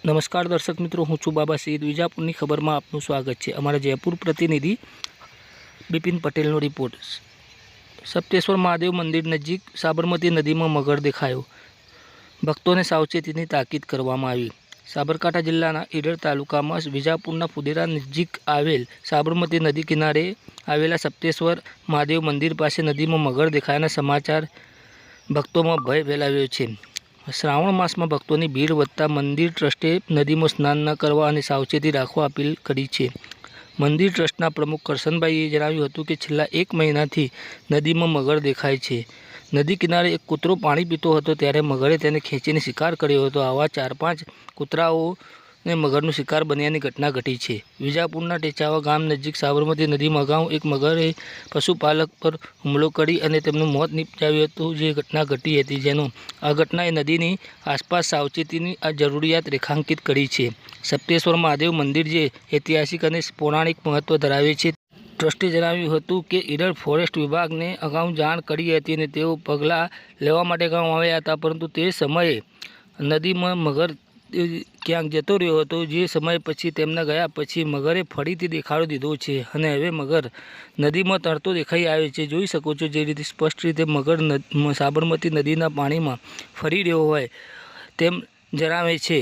नमस्कार दर्शक मित्रों, हूँ छू बाबा सईद। विजापुरनी खबर में आपનું स्वागत है। अमरा जयपुर प्रतिनिधि बिपिन पटेल रिपोर्ट। सप्तेश्वर महादेव मंदिर नजीक साबरमती नदी में मगर देखायो। भक्तों ने सावचेती ताकीद करवामां आवी। साबरकांठा जिल्लाना ईडर तालुका में विजापुरना फुदेरा नजीक आवेल साबरमती नदी किनारे आवेला सप्तेश्वर महादेव मंदिर पास नदी में मगर देखायाना समाचार भक्तों में भय फैलाव्यो छे। श्रावण मास में भक्तों की भीड़ वधता मंदिर ट्रस्टे नदी में स्नान न करवा और सावचेती राखवा अपील करी है। मंदिर ट्रस्टना प्रमुख करशनभाईए जणाव्युं हतुं के छेल्ला 1 महीनाथी नदी में मगर देखाय छे। नदी किनारे एक कूतरो पाणी पीतो हतो त्यारे मगरे तेने खेंचीने शिकार कर्यो हतो। आवा 4-5 कूतराओने मगरनो शिकार बन्यानी घटना घटी है। विजापुरना टेचावा गाम नजीक साबरमती नदी में अगाऊ एक मगरे पशुपालक पर हुमलो करी अने तेमनुं मोत निपजाव्युं हतुं। जे घटना घटी हती जेनो आ घटनाए नदीनी आसपास सावचेतीनी आ जरूरियात रेखांकित करी है। सप्तेश्वर महादेव मंदिर जे ऐतिहासिक अने पौराणिक महत्व धरावे छे। ट्रस्टे जणाव्युं हतुं के ईडर फॉरेस्ट विभाग ने अगाऊ जाण करी हती अने तेओ पगलां लेवा माटे अगाऊ आव्या हता, परंतु ते समये नदी में मगर क्यांक जतो रह्यो हतो। जे समय पछी तेमना गया पछी मगरे फरीथी देखाड़ो दीधो छे अने हवे मगर नदी में तरतो देखाई आवे छे। जोई शको छो जे रीते स्पष्ट रीते मगर साबरमती नदीना पाणी में फरी रह्यो होय तेम जणावे छे।